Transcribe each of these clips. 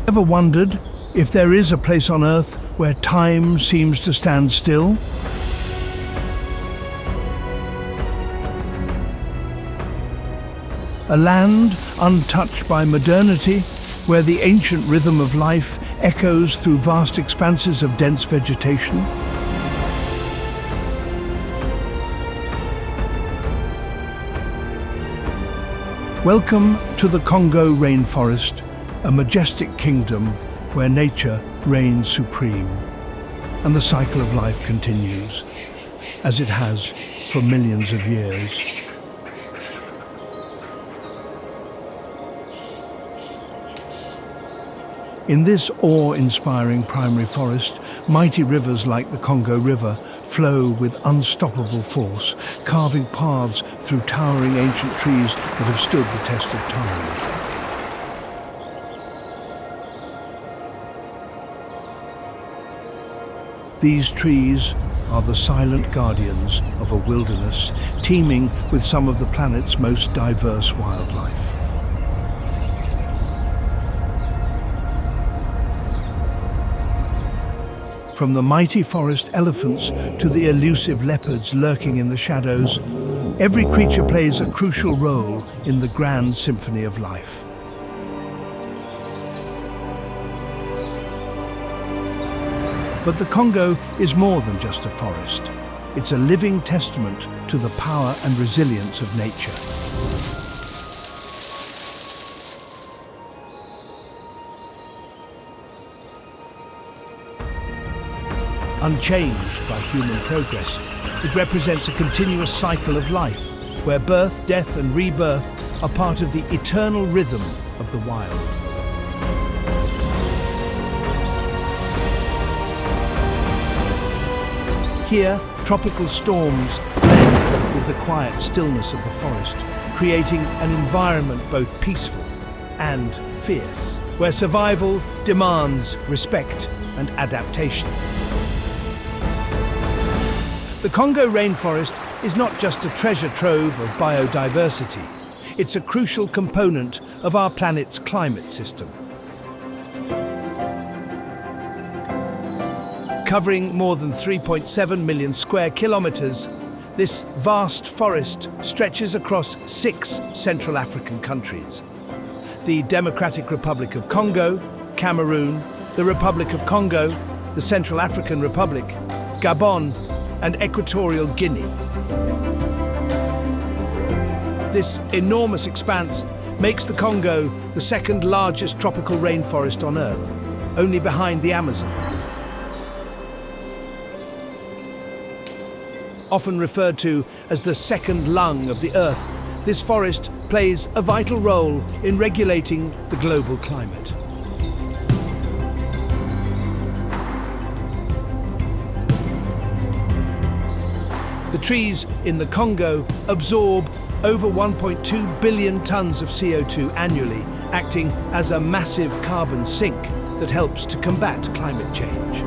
Ever wondered if there is a place on Earth where time seems to stand still? A land untouched by modernity, where the ancient rhythm of life echoes through vast expanses of dense vegetation? Welcome to the Congo Rainforest, a majestic kingdom where nature reigns supreme, and the cycle of life continues, as it has for millions of years. In this awe-inspiring primary forest, mighty rivers like the Congo River flow with unstoppable force, carving paths through towering ancient trees that have stood the test of time. These trees are the silent guardians of a wilderness teeming with some of the planet's most diverse wildlife. From the mighty forest elephants to the elusive leopards lurking in the shadows, every creature plays a crucial role in the grand symphony of life. But the Congo is more than just a forest. It's a living testament to the power and resilience of nature. Unchanged by human progress, it represents a continuous cycle of life, where birth, death and rebirth are part of the eternal rhythm of the wild. Here, tropical storms blend with the quiet stillness of the forest, creating an environment both peaceful and fierce, where survival demands respect and adaptation. The Congo Rainforest is not just a treasure trove of biodiversity, it's a crucial component of our planet's climate system. Covering more than 3.7 million square kilometers, this vast forest stretches across 6 Central African countries: the Democratic Republic of Congo, Cameroon, the Republic of Congo, the Central African Republic, Gabon, and Equatorial Guinea. This enormous expanse makes the Congo the second largest tropical rainforest on Earth, only behind the Amazon. Often referred to as the second lung of the Earth, this forest plays a vital role in regulating the global climate. The trees in the Congo absorb over 1.2 billion tons of CO2 annually, acting as a massive carbon sink that helps to combat climate change.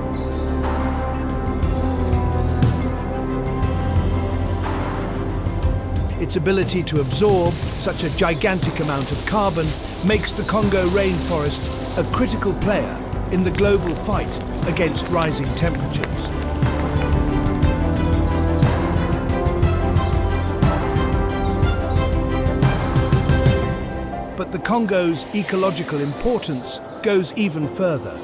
Its ability to absorb such a gigantic amount of carbon makes the Congo rainforest a critical player in the global fight against rising temperatures. But the Congo's ecological importance goes even further.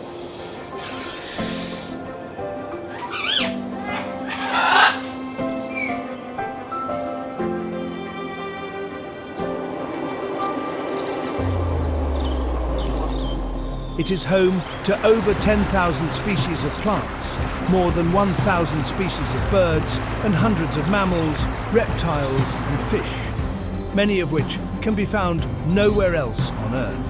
It is home to over 10,000 species of plants, more than 1,000 species of birds, and hundreds of mammals, reptiles and fish, many of which can be found nowhere else on Earth.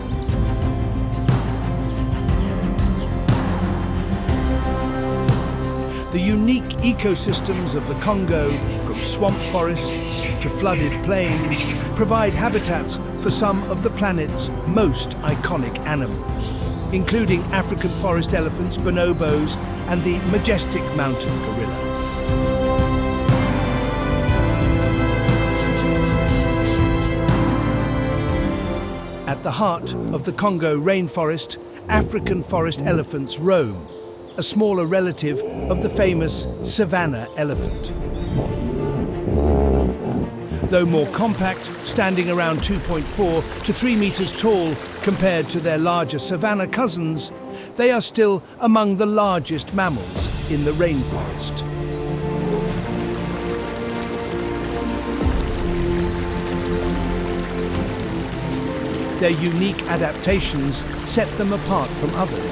The unique ecosystems of the Congo, from swamp forests to flooded plains, provide habitats for some of the planet's most iconic animals, including African forest elephants, bonobos, and the majestic mountain gorilla. At the heart of the Congo rainforest, African forest elephants roam, a smaller relative of the famous savanna elephant. Though more compact, standing around 2.4 to 3 meters tall compared to their larger savanna cousins, they are still among the largest mammals in the rainforest. Their unique adaptations set them apart from others.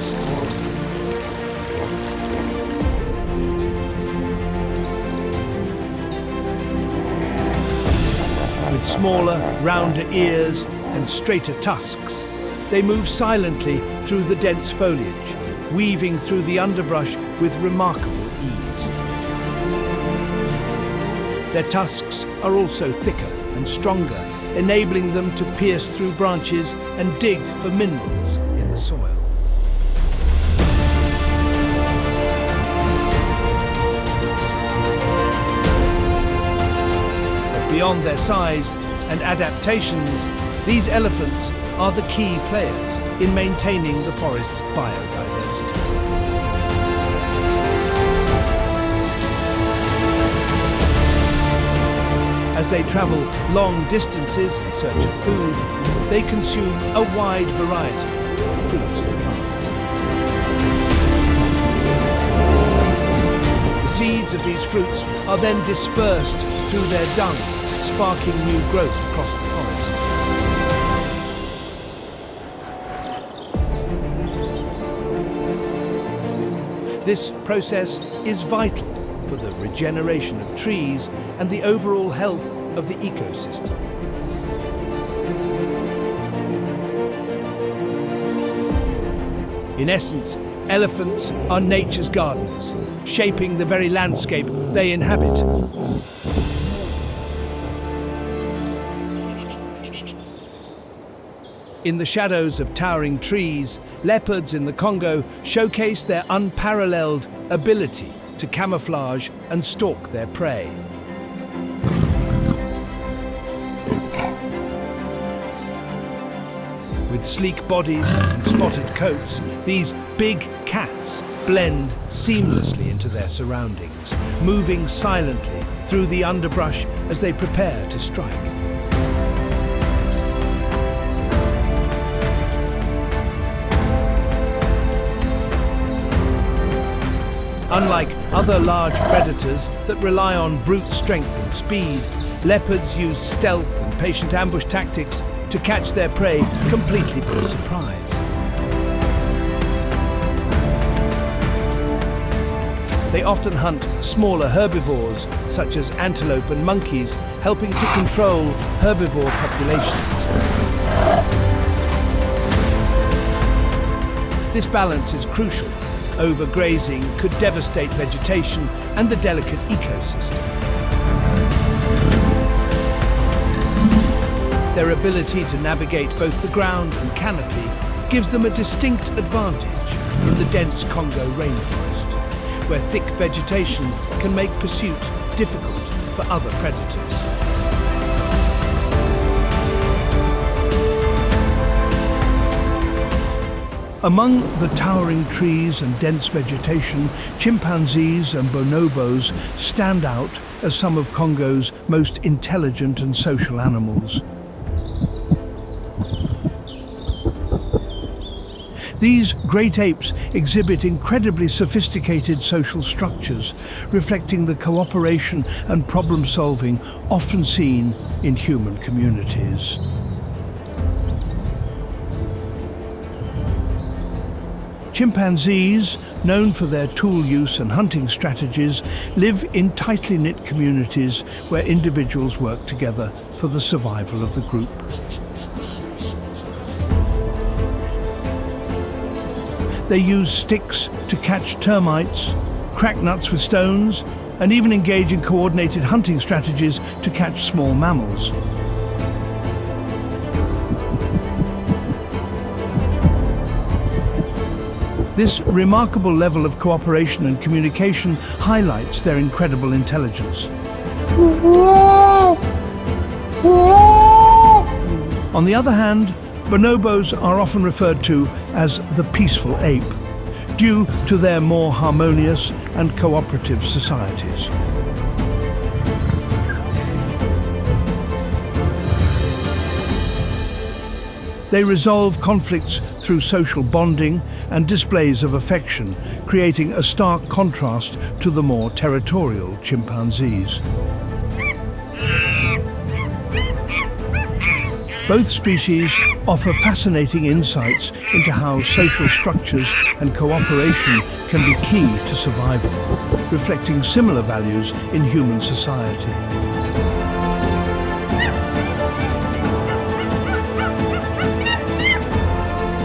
With smaller, rounder ears and straighter tusks, they move silently through the dense foliage, weaving through the underbrush with remarkable ease. Their tusks are also thicker and stronger, enabling them to pierce through branches and dig for minerals in the soil. But beyond their size and adaptations, these elephants are the key players in maintaining the forest's biodiversity. As they travel long distances in search of food, they consume a wide variety of fruits and plants. The seeds of these fruits are then dispersed through their dung, sparking new growth across the forest. This process is vital for the regeneration of trees and the overall health of the ecosystem. In essence, elephants are nature's gardeners, shaping the very landscape they inhabit. In the shadows of towering trees, leopards in the Congo showcase their unparalleled ability to camouflage and stalk their prey. With sleek bodies and spotted coats, these big cats blend seamlessly into their surroundings, moving silently through the underbrush as they prepare to strike. Unlike other large predators that rely on brute strength and speed, leopards use stealth and patient ambush tactics to catch their prey completely by surprise. They often hunt smaller herbivores, such as antelope and monkeys, helping to control herbivore populations. This balance is crucial. Overgrazing could devastate vegetation and the delicate ecosystem. Their ability to navigate both the ground and canopy gives them a distinct advantage in the dense Congo rainforest, where thick vegetation can make pursuit difficult for other predators. Among the towering trees and dense vegetation, chimpanzees and bonobos stand out as some of Congo's most intelligent and social animals. These great apes exhibit incredibly sophisticated social structures, reflecting the cooperation and problem-solving often seen in human communities. Chimpanzees, known for their tool use and hunting strategies, live in tightly knit communities where individuals work together for the survival of the group. They use sticks to catch termites, crack nuts with stones, and even engage in coordinated hunting strategies to catch small mammals. This remarkable level of cooperation and communication highlights their incredible intelligence. On the other hand, Bonobos are often referred to as the peaceful ape, due to their more harmonious and cooperative societies. They resolve conflicts through social bonding and displays of affection, creating a stark contrast to the more territorial chimpanzees. Both species offer fascinating insights into how social structures and cooperation can be key to survival, reflecting similar values in human society.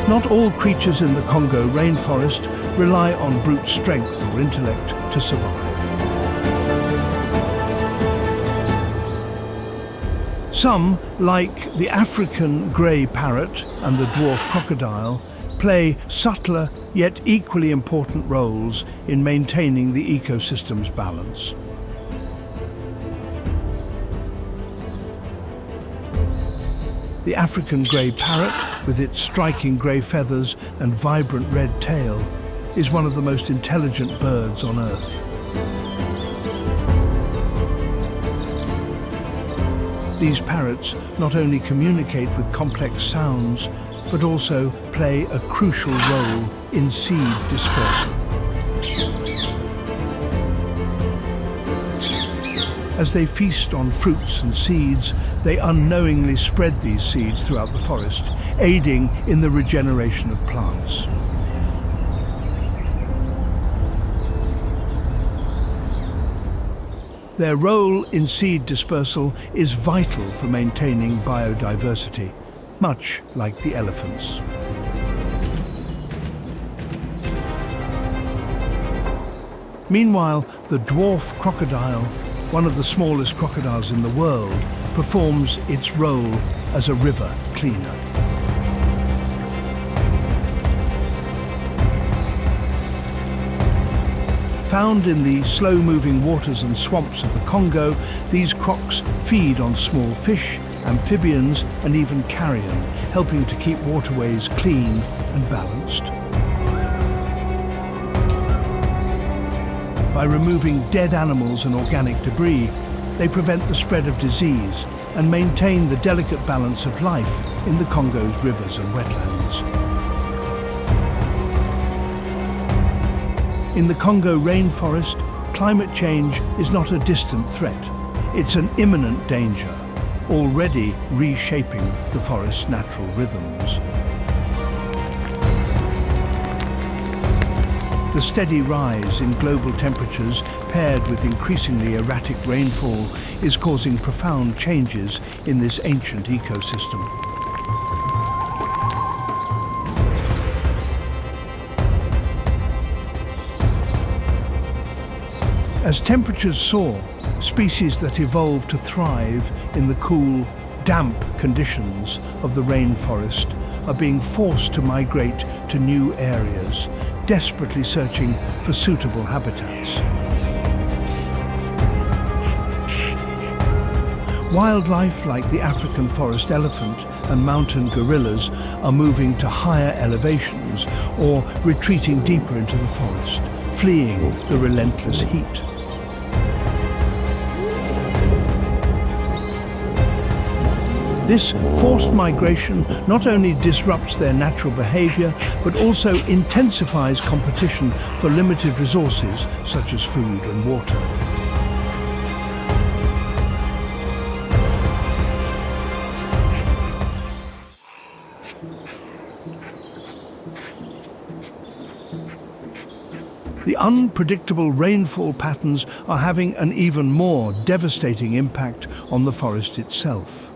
Not all creatures in the Congo rainforest rely on brute strength or intellect to survive. Some, like the African grey parrot and the dwarf crocodile, play subtler yet equally important roles in maintaining the ecosystem's balance. The African grey parrot, with its striking grey feathers and vibrant red tail, is one of the most intelligent birds on Earth. These parrots not only communicate with complex sounds, but also play a crucial role in seed dispersal. As they feast on fruits and seeds, they unknowingly spread these seeds throughout the forest, aiding in the regeneration of plants. Their role in seed dispersal is vital for maintaining biodiversity, much like the elephants. Meanwhile, the dwarf crocodile, one of the smallest crocodiles in the world, performs its role as a river cleaner. Found in the slow-moving waters and swamps of the Congo, these crocs feed on small fish, amphibians, and even carrion, helping to keep waterways clean and balanced. By removing dead animals and organic debris, they prevent the spread of disease and maintain the delicate balance of life in the Congo's rivers and wetlands. In the Congo rainforest, climate change is not a distant threat. It's an imminent danger, already reshaping the forest's natural rhythms. The steady rise in global temperatures, paired with increasingly erratic rainfall, is causing profound changes in this ancient ecosystem. As temperatures soar, species that evolve to thrive in the cool, damp conditions of the rainforest are being forced to migrate to new areas, desperately searching for suitable habitats. Wildlife like the African forest elephant and mountain gorillas are moving to higher elevations or retreating deeper into the forest, fleeing the relentless heat. This forced migration not only disrupts their natural behavior, but also intensifies competition for limited resources such as food and water. The unpredictable rainfall patterns are having an even more devastating impact on the forest itself.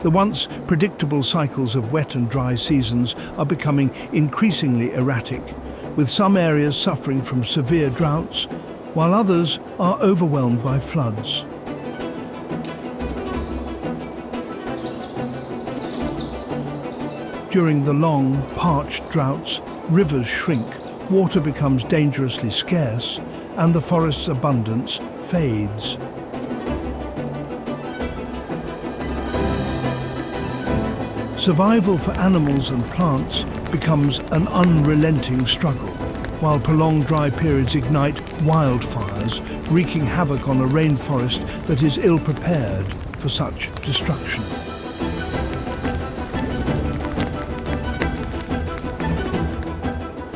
The once predictable cycles of wet and dry seasons are becoming increasingly erratic, with some areas suffering from severe droughts, while others are overwhelmed by floods. During the long, parched droughts, rivers shrink, water becomes dangerously scarce, and the forest's abundance fades. Survival for animals and plants becomes an unrelenting struggle, while prolonged dry periods ignite wildfires, wreaking havoc on a rainforest that is ill-prepared for such destruction.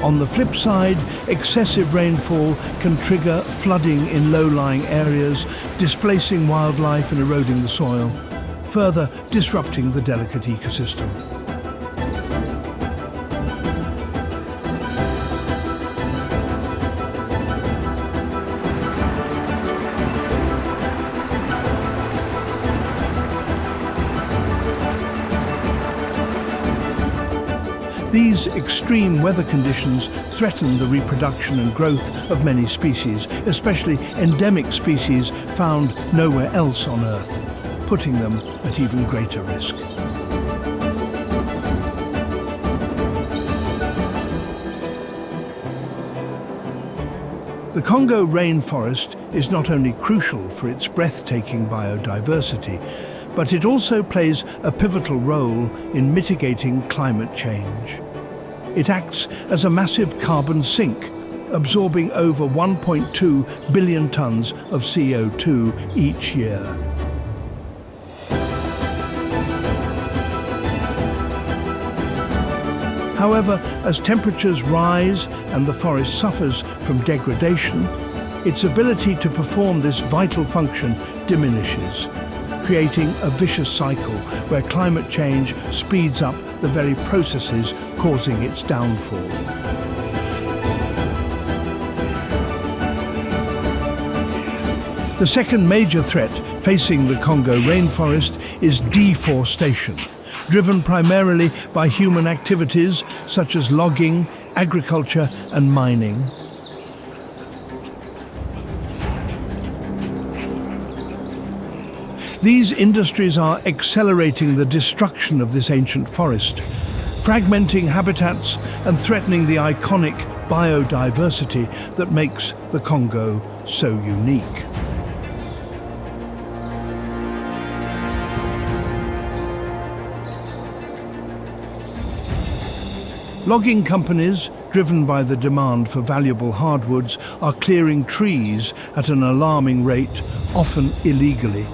On the flip side, excessive rainfall can trigger flooding in low-lying areas, displacing wildlife and eroding the soil, further disrupting the delicate ecosystem. These extreme weather conditions threaten the reproduction and growth of many species, especially endemic species found nowhere else on Earth, putting them at even greater risk. The Congo rainforest is not only crucial for its breathtaking biodiversity, but it also plays a pivotal role in mitigating climate change. It acts as a massive carbon sink, absorbing over 1.2 billion tons of CO2 each year. However, as temperatures rise and the forest suffers from degradation, its ability to perform this vital function diminishes, creating a vicious cycle where climate change speeds up the very processes causing its downfall. The second major threat facing the Congo rainforest is deforestation, driven primarily by human activities such as logging, agriculture and mining. These industries are accelerating the destruction of this ancient forest, fragmenting habitats and threatening the iconic biodiversity that makes the Congo so unique. Logging companies, driven by the demand for valuable hardwoods, are clearing trees at an alarming rate, often illegally.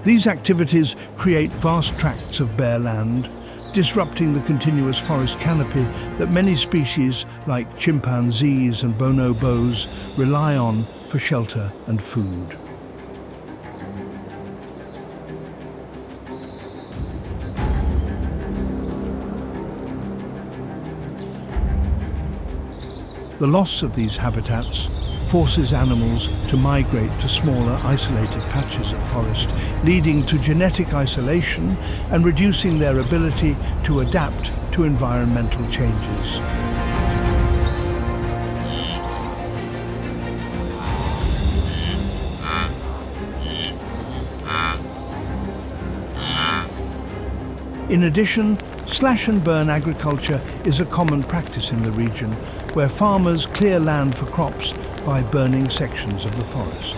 These activities create vast tracts of bare land, disrupting the continuous forest canopy that many species like chimpanzees and bonobos rely on for shelter and food. The loss of these habitats forces animals to migrate to smaller, isolated patches of forest, leading to genetic isolation and reducing their ability to adapt to environmental changes. In addition, slash-and-burn agriculture is a common practice in the region, where farmers clear land for crops by burning sections of the forest.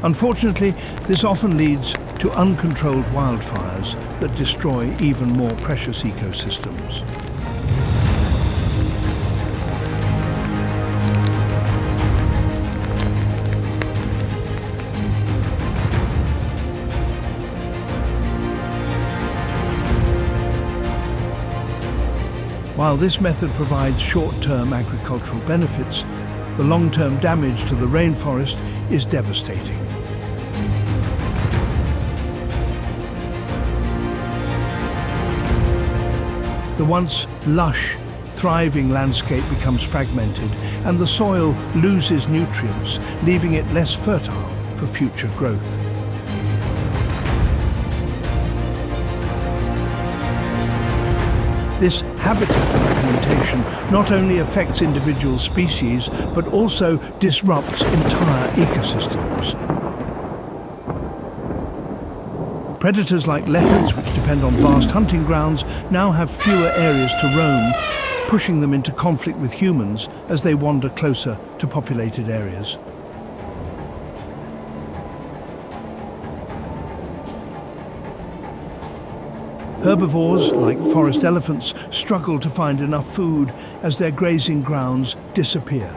Unfortunately, this often leads to uncontrolled wildfires that destroy even more precious ecosystems. While this method provides short-term agricultural benefits, the long-term damage to the rainforest is devastating. The once lush, thriving landscape becomes fragmented, and the soil loses nutrients, leaving it less fertile for future growth. This habitat fragmentation not only affects individual species, but also disrupts entire ecosystems. Predators like leopards, which depend on vast hunting grounds, now have fewer areas to roam, pushing them into conflict with humans as they wander closer to populated areas. Herbivores, like forest elephants, struggle to find enough food as their grazing grounds disappear.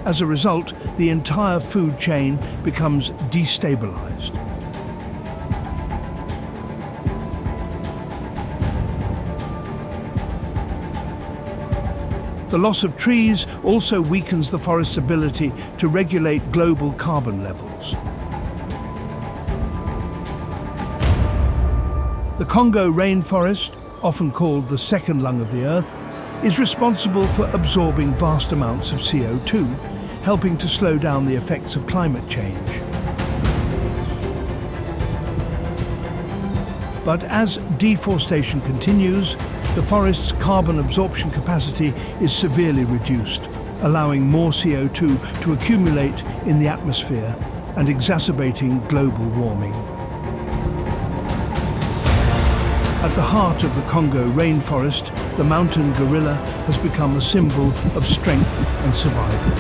As a result, the entire food chain becomes destabilized. The loss of trees also weakens the forest's ability to regulate global carbon levels. The Congo Rainforest, often called the second lung of the Earth, is responsible for absorbing vast amounts of CO2, helping to slow down the effects of climate change. But as deforestation continues, the forest's carbon absorption capacity is severely reduced, allowing more CO2 to accumulate in the atmosphere and exacerbating global warming. At the heart of the Congo Rainforest, the mountain gorilla has become a symbol of strength and survival.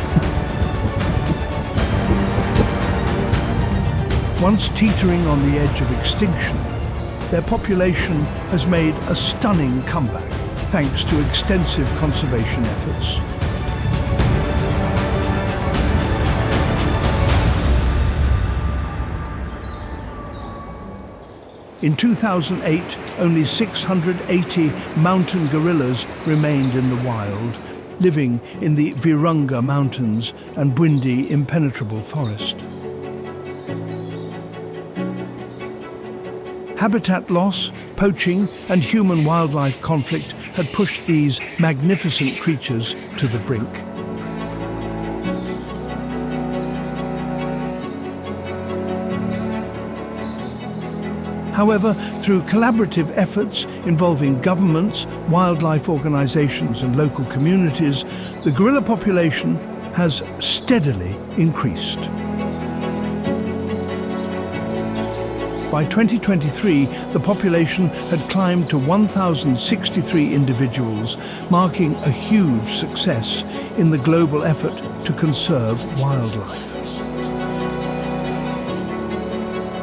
Once teetering on the edge of extinction, their population has made a stunning comeback thanks to extensive conservation efforts. In 2008, only 680 mountain gorillas remained in the wild, living in the Virunga Mountains and Bwindi impenetrable forest. Habitat loss, poaching, and human-wildlife conflict had pushed these magnificent creatures to the brink. However, through collaborative efforts involving governments, wildlife organizations, and local communities, the gorilla population has steadily increased. By 2023, the population had climbed to 1,063 individuals, marking a huge success in the global effort to conserve wildlife.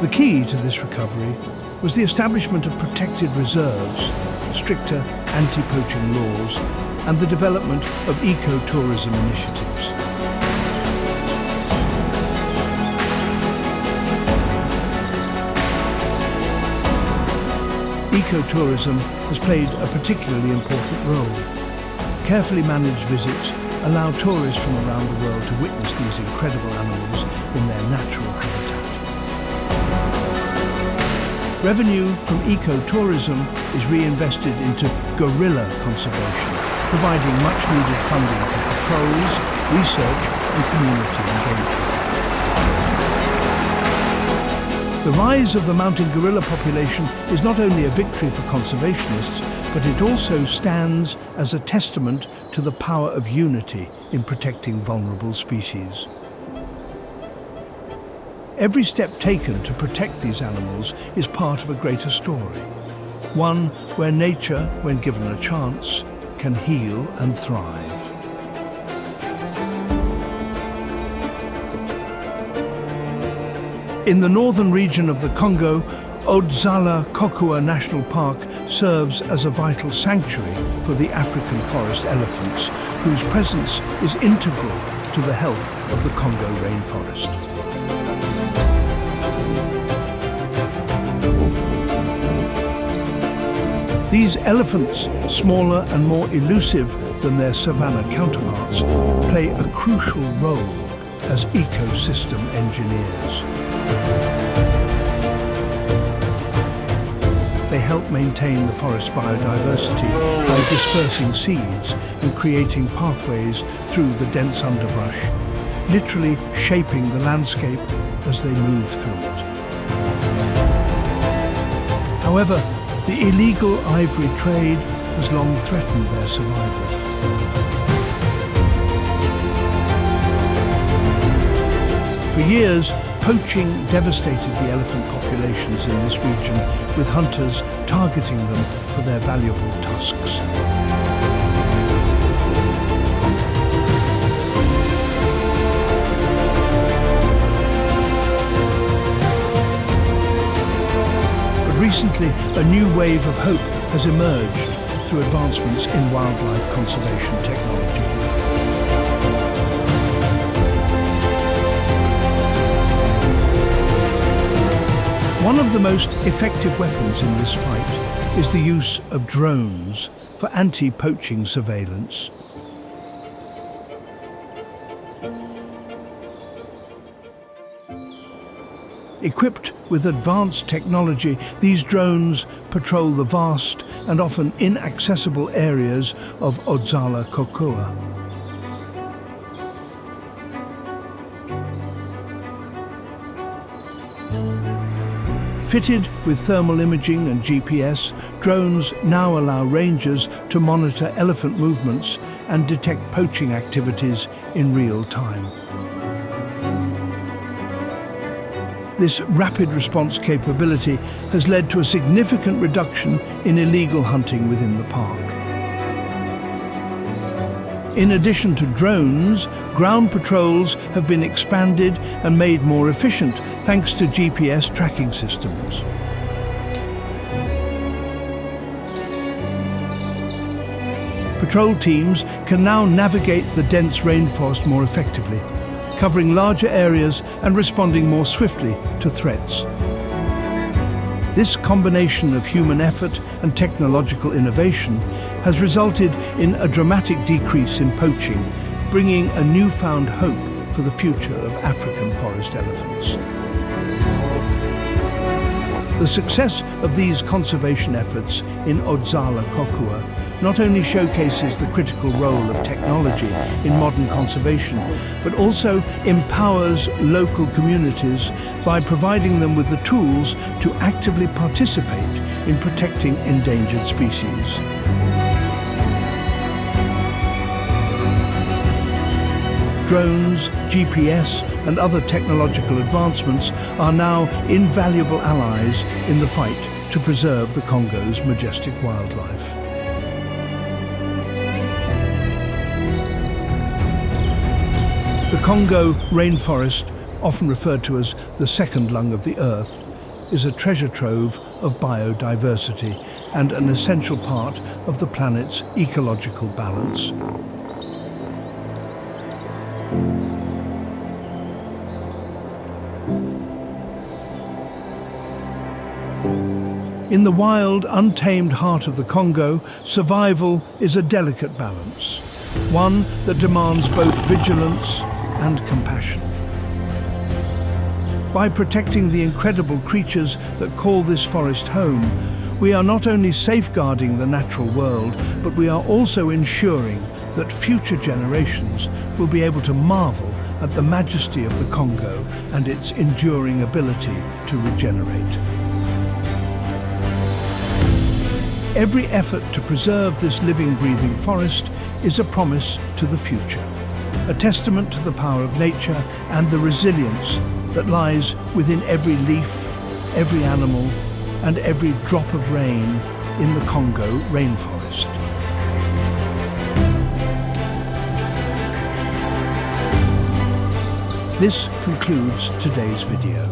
The key to this recovery was the establishment of protected reserves, stricter anti-poaching laws, and the development of ecotourism initiatives. Ecotourism has played a particularly important role. Carefully managed visits allow tourists from around the world to witness these incredible animals in their natural habitat. Revenue from ecotourism is reinvested into gorilla conservation, providing much-needed funding for patrols, research, and community engagement. The rise of the mountain gorilla population is not only a victory for conservationists, but it also stands as a testament to the power of unity in protecting vulnerable species. Every step taken to protect these animals is part of a greater story, one where nature, when given a chance, can heal and thrive. In the northern region of the Congo, ODZALA-KOKOUA National Park serves as a vital sanctuary for the African forest elephants, whose presence is integral to the health of the Congo rainforest. These elephants, smaller and more elusive than their savanna counterparts, play a crucial role as ecosystem engineers. They help maintain the forest biodiversity by dispersing seeds and creating pathways through the dense underbrush, literally shaping the landscape as they move through it. However, the illegal ivory trade has long threatened their survival. For years, poaching devastated the elephant populations in this region, with hunters targeting them for their valuable tusks. But recently, a new wave of hope has emerged through advancements in wildlife conservation technology. One of the most effective weapons in this fight is the use of drones for anti-poaching surveillance. Equipped with advanced technology, these drones patrol the vast and often inaccessible areas of ODZALA-KOKOUA. Fitted with thermal imaging and GPS, drones now allow rangers to monitor elephant movements and detect poaching activities in real time. This rapid response capability has led to a significant reduction in illegal hunting within the park. In addition to drones, ground patrols have been expanded and made more efficient thanks to GPS tracking systems. Patrol teams can now navigate the dense rainforest more effectively, covering larger areas and responding more swiftly to threats. This combination of human effort and technological innovation has resulted in a dramatic decrease in poaching, bringing a newfound hope for the future of African forest elephants. The success of these conservation efforts in ODZALA-KOKOUA not only showcases the critical role of technology in modern conservation, but also empowers local communities by providing them with the tools to actively participate in protecting endangered species. Drones, GPS, and other technological advancements are now invaluable allies in the fight to preserve the Congo's majestic wildlife. The Congo Rainforest, often referred to as the second lung of the earth, is a treasure trove of biodiversity and an essential part of the planet's ecological balance. In the wild, untamed heart of the Congo, survival is a delicate balance, one that demands both vigilance and compassion. By protecting the incredible creatures that call this forest home, we are not only safeguarding the natural world, but we are also ensuring that future generations will be able to marvel at the majesty of the Congo and its enduring ability to regenerate. Every effort to preserve this living, breathing forest is a promise to the future, a testament to the power of nature and the resilience that lies within every leaf, every animal, and every drop of rain in the Congo Rainforest. This concludes today's video.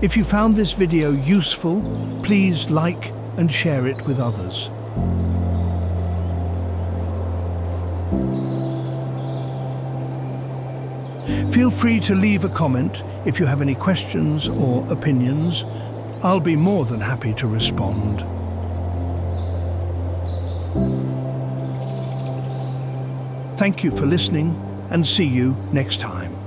If you found this video useful, please like and share it with others. Feel free to leave a comment if you have any questions or opinions. I'll be more than happy to respond. Thank you for listening, and see you next time.